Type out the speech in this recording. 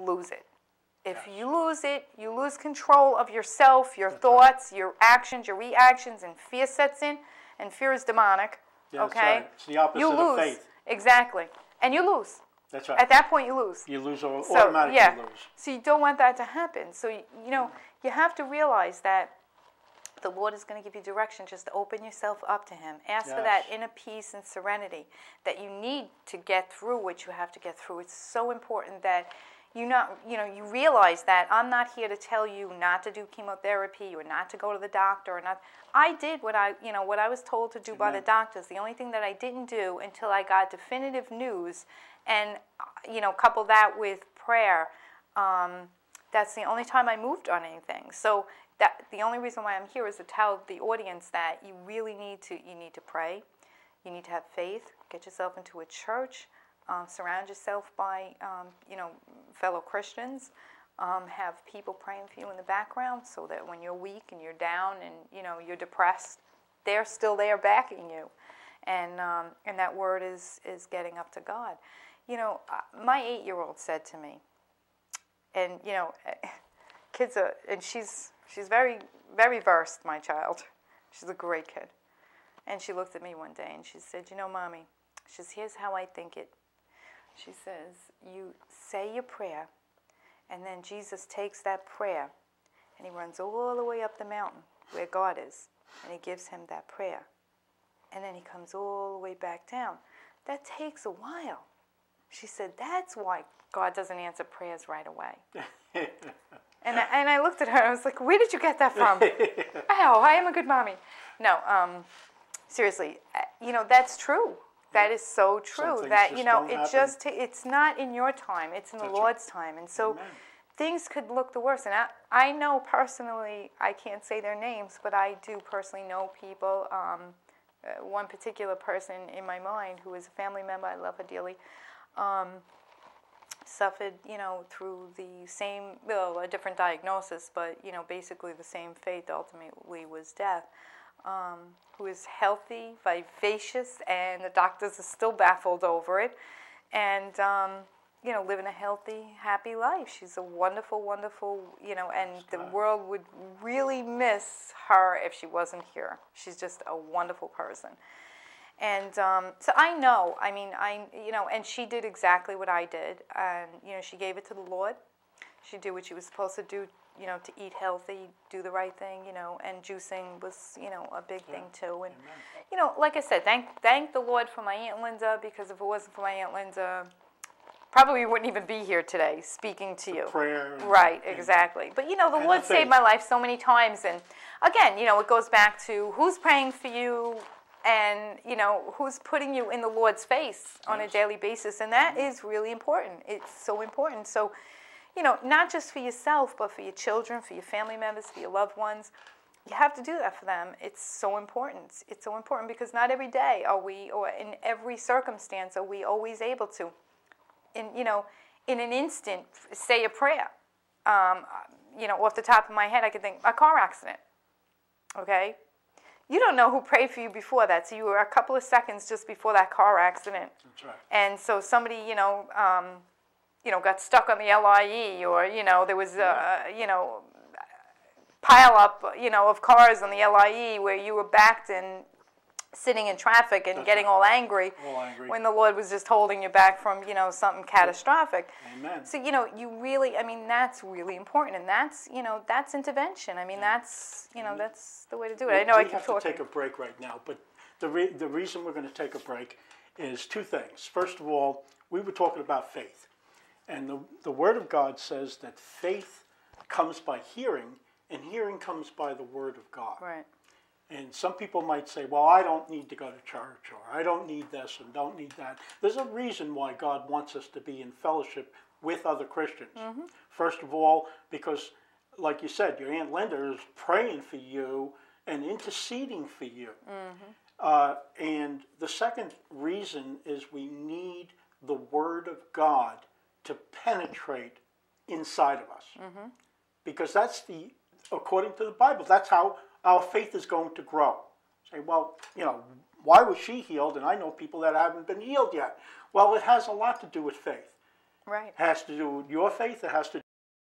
lose it. If Yes. you lose it, you lose control of yourself, your thoughts, your actions, your reactions, and fear sets in, and fear is demonic. Yeah, okay? That's right. It's the opposite You lose. of faith. Exactly. And you lose. That's right. At that point, you lose. You lose or So, automatically yeah. lose. So you don't want that to happen. So, you have to realize that the Lord is going to give you direction. Just open yourself up to Him. Ask for that Yes. inner peace and serenity that you need to get through what you have to get through. It's so important that you realize that I'm not here to tell you not to do chemotherapy or not to go to the doctor or not. I did what I was told to do by the doctors. The only thing that I didn't do until I got definitive news, and couple that with prayer. That's the only time I moved on anything. So that the only reason why I'm here is to tell the audience that you really need to pray. You need to have faith. Get yourself into a church. Surround yourself by fellow Christians. Have people praying for you in the background so that when you're weak and you're down and you're depressed, they're still there backing you. And that word is getting up to God. My 8-year-old said to me, and kids are, and she's very, very versed, my child. She's a great kid. And she looked at me one day and she said, Mommy, she says, here's how I think it. She says, you say your prayer, and then Jesus takes that prayer and He runs all the way up the mountain where God is, and He gives him that prayer. And then He comes all the way back down. That takes a while. She said, that's why God doesn't answer prayers right away. And I looked at her and I was like, where did you get that from? Oh, I am a good mommy. No, seriously, that's true. That is so true. That, it's not in your time. It's in the Lord's time. And so things could look the worst. And I know personally, I can't say their names, but I do personally know people. One particular person in my mind who is a family member, I love her dearly, suffered, through the same, a different diagnosis, but, basically the same fate ultimately was death, who is healthy, vivacious, and the doctors are still baffled over it, and, living a healthy, happy life. She's a wonderful, wonderful, and the world would really miss her if she wasn't here. She's just a wonderful person. And so I know, and she did exactly what I did. And, she gave it to the Lord. She did what she was supposed to do, to eat healthy, do the right thing, and juicing was, a big thing too. And, like I said, thank the Lord for my Aunt Linda, because if it wasn't for my Aunt Linda, probably wouldn't even be here today speaking to you. Prayer. Right, exactly. But, the Lord saved my life so many times. And, again, it goes back to who's praying for you, and, who's putting you in the Lord's face on a daily basis. And that is really important. It's so important. So, not just for yourself, but for your children, for your family members, for your loved ones. You have to do that for them. It's so important. It's so important because not every day are we, or in every circumstance, are we always able to, in an instant, say a prayer. Off the top of my head, I could think, a car accident. Okay? You don't know who prayed for you before that, so you were a couple of seconds just before that car accident. That's right. And so somebody, got stuck on the LIE, or there was pile up, of cars on the LIE where you were backed and sitting in traffic and getting all angry when the Lord was just holding you back from, something catastrophic. Amen. So, you really, that's really important. And that's, that's intervention. That's, that's the way to do it. I know I keep talking. We have to take a break right now, but the reason we're going to take a break is two things. First of all, we were talking about faith. And the Word of God says that faith comes by hearing, and hearing comes by the Word of God. Right. And some people might say, well, I don't need to go to church, or I don't need this and don't need that. There's a reason why God wants us to be in fellowship with other Christians. Mm-hmm. First of all, because, like you said, your Aunt Linda is praying for you and interceding for you. Mm-hmm. And the second reason is we need the Word of God to penetrate inside of us. Mm-hmm. Because that's according to the Bible, that's how our faith is going to grow. Say, well, why was she healed and I know people that haven't been healed yet? Well, it has a lot to do with faith. Right. Has to do with your faith. It has to